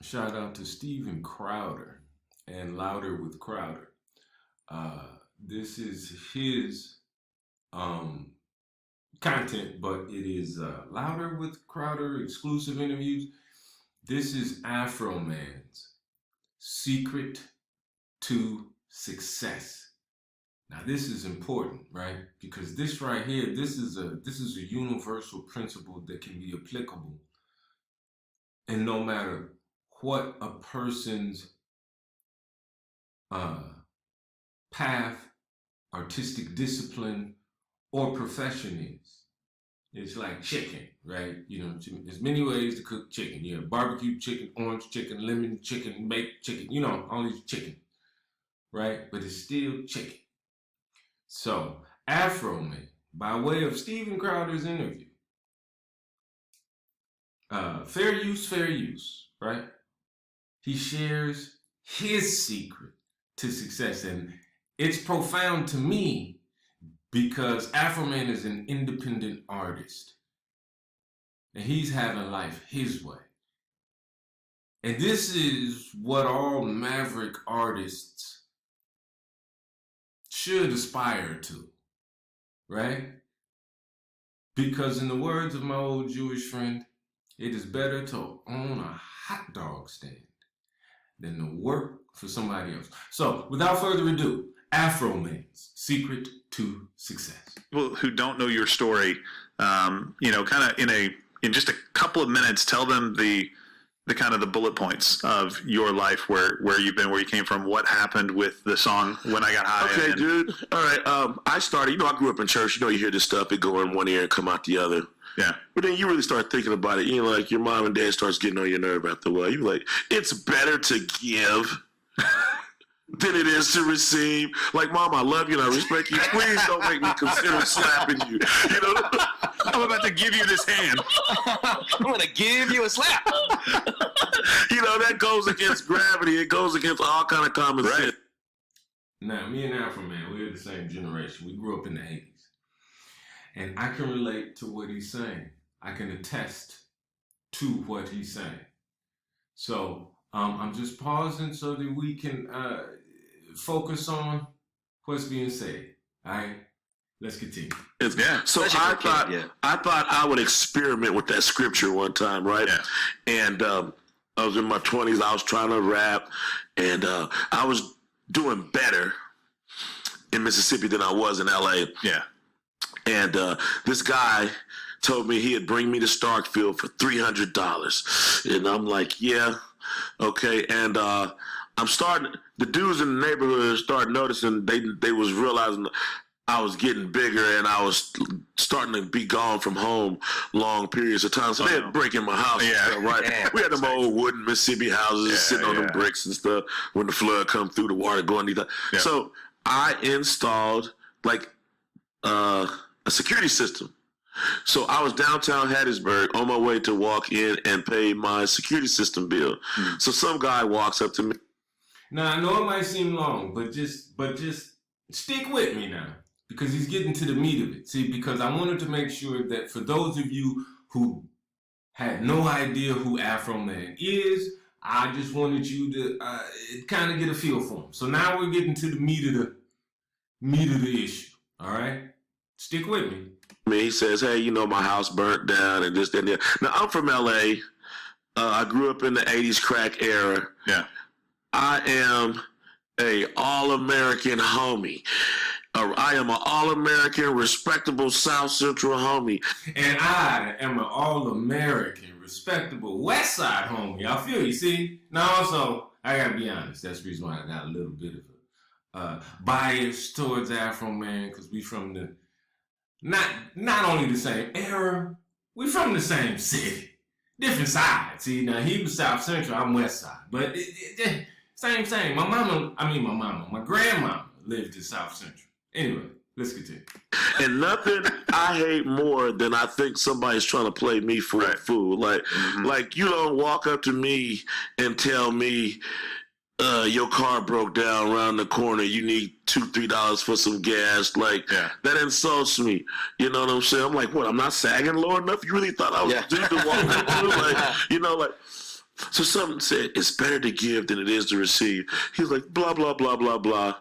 shout out to Steven Crowder and Louder with Crowder. This is his content, but it is Louder with Crowder exclusive interviews. This is Afroman's Secret to Success. Now this is important, right? Because this right here, this is a universal principle that can be applicable, and no matter what a person's path, artistic discipline, or profession is. It's like chicken, right? You know, there's many ways to cook chicken. You have barbecue chicken, orange chicken, lemon chicken, baked chicken, you know, all these chicken, right? But it's still chicken. So, Afroman, by way of Steven Crowder's interview, fair use, right? He shares his secret to success, and it's profound to me because Afroman is an independent artist, and he's having life his way. And this is what all maverick artists should aspire to, right? Because in the words of my old Jewish friend, it is better to own a hot dog stand than to work for somebody else. So, without further ado, Afroman's Secret to Success. People who don't know your story, you know, kind of in just a couple of minutes, tell them the kind of the bullet points of your life, where you've been, where you came from, what happened with the song When I Got High. Okay, dude. All right. I started, I grew up in church. You hear this stuff, it go in one ear and come out the other. Yeah. But then you really start thinking about it. Like your mom and dad starts getting on your nerve after a while. You're like, it's better to give than it is to receive. Like, Mom, I love you and I respect you. Please don't make me consider slapping you. You know? I'm about to give you this hand. I'm going to give you a slap. That goes against gravity. It goes against all kind of common sense. Now, me and Afroman, we're the same generation. We grew up in the 80s. And I can relate to what he's saying. I can attest to what he's saying. So I'm just pausing so that we can focus on what's being said. All right, let's continue. So I thought I would experiment with that scripture one time, right? Yeah. And I was in my 20s. I was trying to rap, and I was doing better in Mississippi than I was in LA. Yeah. And this guy told me he'd bring me to Starkville for $300. And I'm like, yeah, okay. And the dudes in the neighborhood started noticing, they was realizing I was getting bigger and I was starting to be gone from home long periods of time. So they had break in my house. Yeah. Stuff, right? Yeah. We had them old wooden Mississippi houses sitting on them bricks and stuff. When the flood come through, the water going underneath. Yeah. So I installed a security system. So I was downtown Hattiesburg on my way to walk in and pay my security system bill. Mm-hmm. So some guy walks up to me. Now, I know it might seem long, but just stick with me now, because he's getting to the meat of it. See, because I wanted to make sure that for those of you who had no idea who Afroman is, I just wanted you to kind of get a feel for him. So now we're getting to the meat of the issue. All right? Stick with me. He says, hey, my house burnt down and this, that, and that. Now, I'm from L.A. I grew up in the 80s crack era. Yeah. I am a all-American homie. I am an all-American, respectable South Central homie. And I am an all-American, respectable West Side homie. I feel you, see? Now, also, I got to be honest. That's the reason why I got a little bit of a bias towards Afroman, because we from the not only the same era, we from the same city. Different sides. See, now he was South Central, I'm West Side. But same. My grandmama lived in South Central. Anyway, let's continue. And nothing I hate more than I think somebody's trying to play me for a fool. Like you don't walk up to me and tell me, your car broke down around the corner. You need $2-3 for some gas. That insults me. You know what I'm saying? I'm like, what? I'm not sagging low enough? You really thought I was a dude to walk up to? So something said it's better to give than it is to receive. He was like, blah, blah, blah, blah, blah.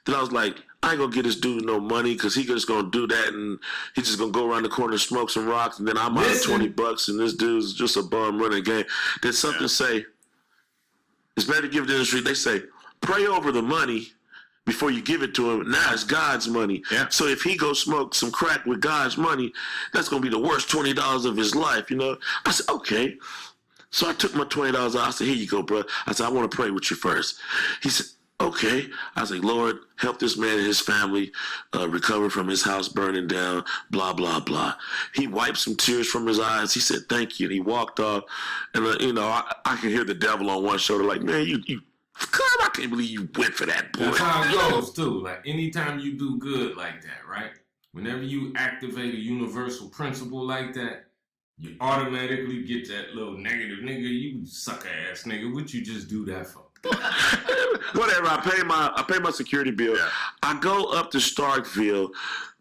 Then I was like, I ain't gonna get this dude no money because he just gonna do that and he's just gonna go around the corner and smoke some rocks and then I'm out of $20 and this dude's just a bum running a game. Then something say, it's better to give it to the street. They say, pray over the money before you give it to him. Now it's God's money. Yeah. So if he goes smoke some crack with God's money, that's gonna be the worst $20 of his life, you know? I said, okay. So I took my $20 out. I said, here you go, bro. I said, I want to pray with you first. He said, okay. I was like, Lord, help this man and his family recover from his house burning down, blah, blah, blah. He wiped some tears from his eyes. He said, thank you. And he walked off. And, I can hear the devil on one shoulder like, man, you I can't believe you went for that, boy. That's how it goes, too. Like, anytime you do good like that, right? Whenever you activate a universal principle like that, you automatically get that little negative nigga, you sucker ass nigga. What you just do that for? Whatever. I pay my security bill. Yeah. I go up to Starkville.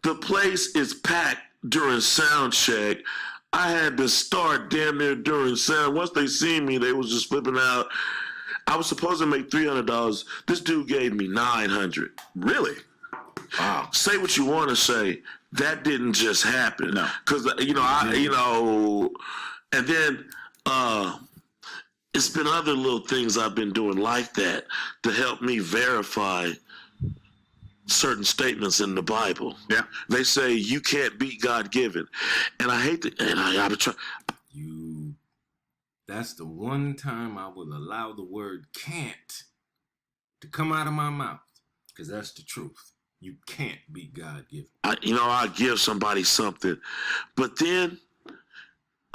The place is packed during sound check. I had to start damn near during sound. Once they seen me, they was just flipping out. I was supposed to make $300. This dude gave me $900. Really? Wow. Say what you want to say. That didn't just happen. No. Because, and then it's been other little things I've been doing like that to help me verify certain statements in the Bible. Yeah. They say you can't beat God given. And I hate to, and I try. That's the one time I will allow the word can't to come out of my mouth. Because that's the truth. You can't be God-given. I give somebody something, but then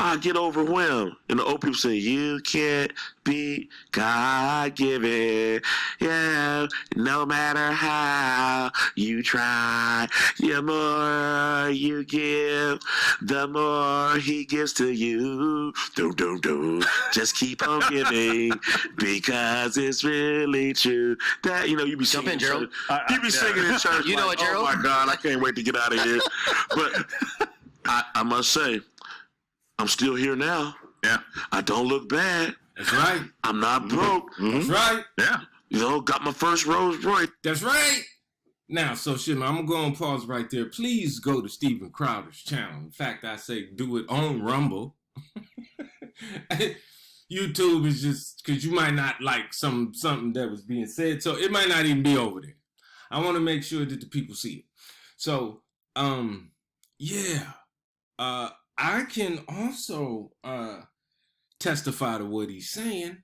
I get overwhelmed. And the old people say, you can't be God-given. Yeah, no matter how you try. The more you give, the more he gives to you. Do. Just keep on giving because it's really true. That, you be Jump singing in, Gerald. You be singing in church. You know like, it, Gerald. Oh my God, I can't wait to get out of here. But I must say, I'm still here now. Yeah. I don't look bad. That's right. I'm not broke. That's right. Yeah. Got my first Rolls Royce. That's right. Now, so shit, I'm going to pause right there. Please go to Steven Crowder's channel. In fact, I say do it on Rumble. YouTube is just, because you might not like something that was being said, so it might not even be over there. I want to make sure that the people see it. So, I can also testify to what he's saying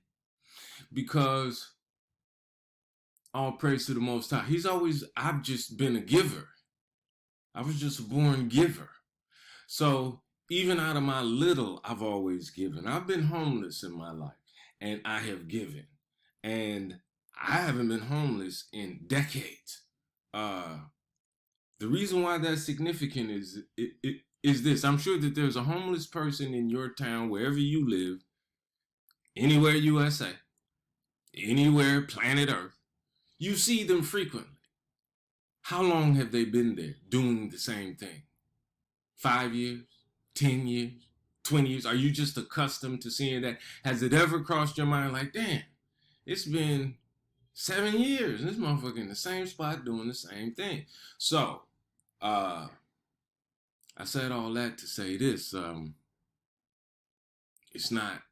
because all praise to the Most High. I've just been a giver. I was just a born giver. So even out of my little, I've always given. I've been homeless in my life and I have given. And I haven't been homeless in decades. The reason why that's significant is this. I'm sure that there's a homeless person in your town, wherever you live, anywhere USA, anywhere planet Earth. You see them frequently. How long have they been there doing the same thing? 5 years, 10 years, 20 years? Are you just accustomed to seeing that? Has it ever crossed your mind like, damn, it's been 7 years and this motherfucker in the same spot doing the same thing? So, I said all that to say this. It's not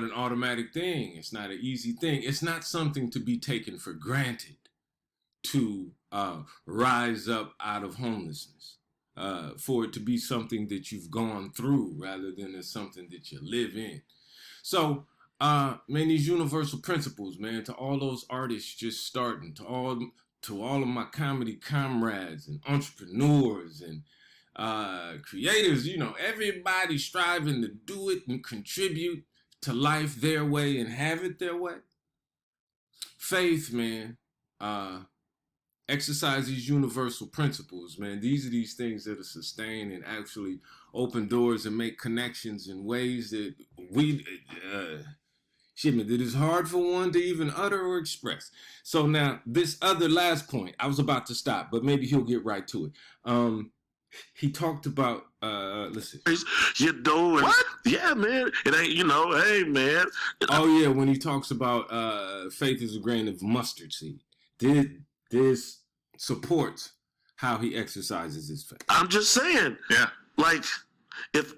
an automatic thing. It's not an easy thing. It's not something to be taken for granted to rise up out of homelessness. For it to be something that you've gone through rather than it's something that you live in. So, man, these universal principles, man, to all those artists just starting, to all of my comedy comrades and entrepreneurs and creators, everybody striving to do it and contribute to life their way and have it their way. Faith, man, exercise these universal principles, man. These are these things that are sustain and actually open doors and make connections in ways that that is hard for one to even utter or express. So now, this other last point, I was about to stop, but maybe he'll get right to it. He talked about listen. You know, and, What? Yeah, man. It ain't, hey, man. Oh yeah, when he talks about faith is a grain of mustard seed, this supports how he exercises his faith. I'm just saying. Yeah. Like, if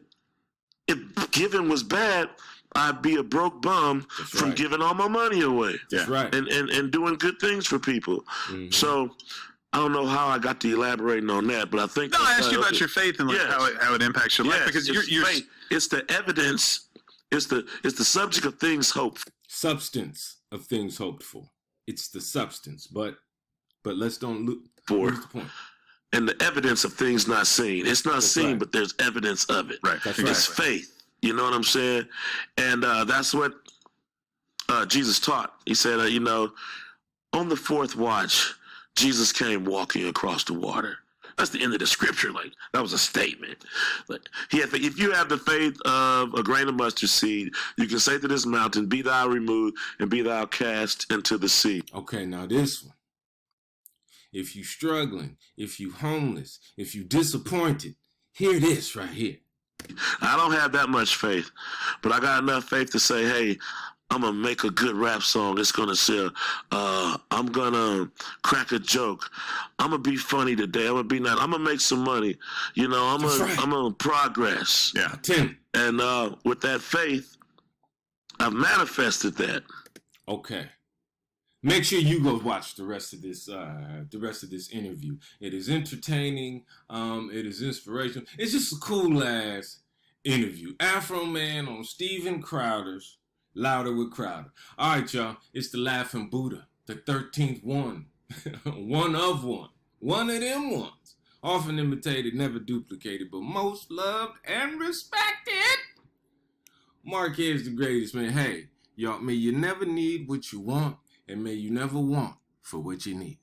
giving was bad, I'd be a broke bum That's from right. giving all my money away. That's right. And doing good things for people. Mhm. So I don't know how I got to elaborating on that, but I think No, I asked you about your faith and like Yes. how it impacts your life Yes, because it's you're faith. It's the evidence. It's the subject of things hoped for. Substance of things hoped for. It's the substance, but let's don't lose the point. And the evidence of things not seen. It's not seen, right. but there's evidence of it. Right. That's It's right. faith. You know what I'm saying? And that's what Jesus taught. He said, on the fourth watch, Jesus came walking across the water. That's the end of the scripture. Like, that was a statement. Like, if you have the faith of a grain of mustard seed, you can say to this mountain, be thou removed and be thou cast into the sea. Okay, now this one. If you struggling, if you homeless, if you disappointed, hear this right here. I don't have that much faith, but I got enough faith to say, hey, I'm going to make a good rap song. It's going to sell. I'm going to crack a joke. I'm going to be funny today. I'm going to be nice. I'm going to make some money. I'm going to progress. Yeah. Tim. And with that faith, I've manifested that. Okay. Make sure you go watch the rest of this interview. It is entertaining. It is inspirational. It's just a cool ass interview. Afroman on Steven Crowder's Louder with Crowder. All right, y'all. It's the Laughing Buddha, the 13th one, one of them ones. Often imitated, never duplicated, but most loved and respected. Marquez the greatest, man. Hey, y'all, may you never need what you want. And may you never want for what you need.